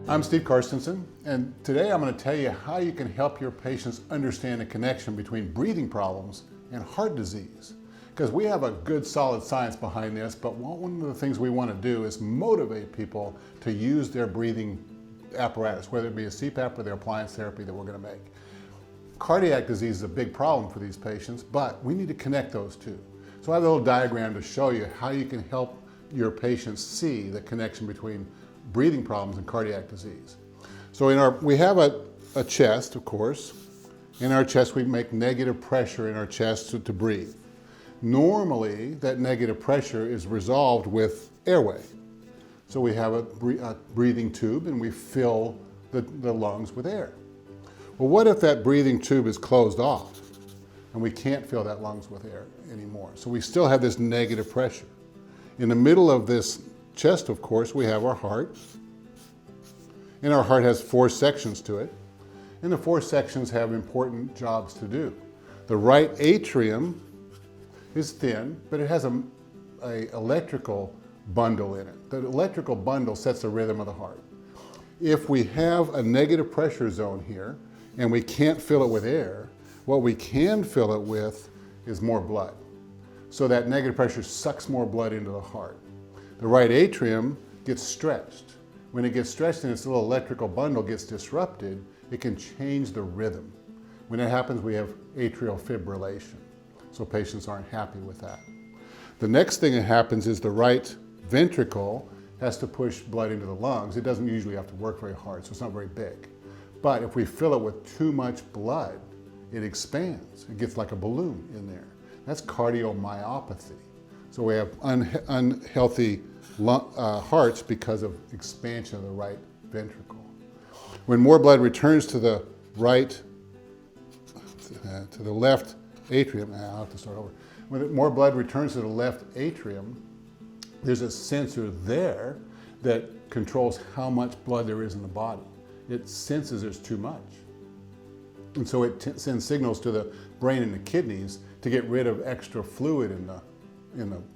I'm Steve Carstensen, and today I'm going to tell you how you can help your patients understand the connection between breathing problems and heart disease. Because we have a good solid science behind this, but one of the things we want to do is motivate people to use their breathing apparatus, whether it be a CPAP or their appliance therapy that we're going to make. Cardiac disease is a big problem for these patients, but we need to connect those two. So I have a little diagram to show you how you can help your patients see the connection between breathing problems and cardiac disease. So we have a chest, of course. In our chest, we make negative pressure in our chest to breathe. Normally, that negative pressure is resolved with airway. So we have a breathing tube and we fill the lungs with air. Well, what if that breathing tube is closed off and we can't fill that lungs with air anymore? So we still have this negative pressure. In the middle of this chest, of course, we have our heart. And our heart has 4 sections to it. And the 4 sections have important jobs to do. The right atrium is thin, but it has an electrical bundle in it. The electrical bundle sets the rhythm of the heart. If we have a negative pressure zone here and we can't fill it with air, what we can fill it with is more blood. So that negative pressure sucks more blood into the heart. The right atrium gets stretched. When it gets stretched and its little electrical bundle gets disrupted, it can change the rhythm. When that happens, we have atrial fibrillation. So patients aren't happy with that. The next thing that happens is the right ventricle has to push blood into the lungs. It doesn't usually have to work very hard, so it's not very big. But if we fill it with too much blood, it expands. It gets like a balloon in there. That's cardiomyopathy. So we have unhealthy hearts because of expansion of the right ventricle. When more blood returns to the left atrium, I'll have to start over. When more blood returns to the left atrium, there's a sensor there that controls how much blood there is in the body. It senses there's too much. And so it sends signals to the brain and the kidneys to get rid of extra fluid in the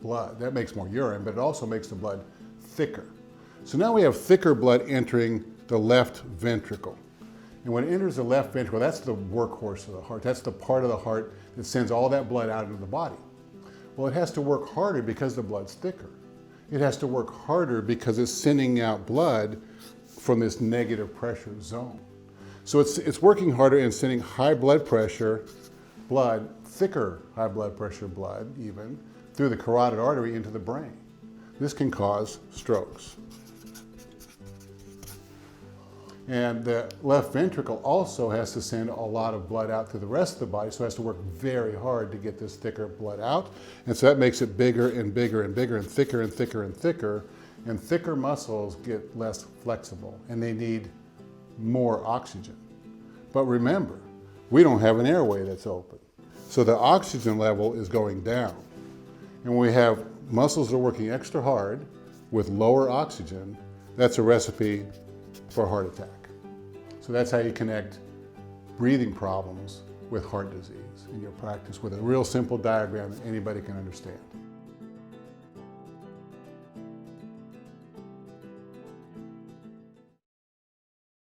blood. That makes more urine, but it also makes the blood thicker. So now we have thicker blood entering the left ventricle. And when it enters the left ventricle, that's the workhorse of the heart. That's the part of the heart that sends all that blood out into the body. Well, it has to work harder because the blood's thicker. It has to work harder because it's sending out blood from this negative pressure zone. So it's working harder and sending high blood pressure blood, thicker high blood pressure blood even, through the carotid artery into the brain. This can cause strokes. And the left ventricle also has to send a lot of blood out through the rest of the body, so it has to work very hard to get this thicker blood out. And so that makes it bigger and bigger and bigger and thicker and thicker and thicker. And thicker muscles get less flexible and they need more oxygen. But remember, we don't have an airway that's open. So the oxygen level is going down. And when we have muscles that are working extra hard with lower oxygen, that's a recipe for a heart attack. So that's how you connect breathing problems with heart disease in your practice with a real simple diagram that anybody can understand.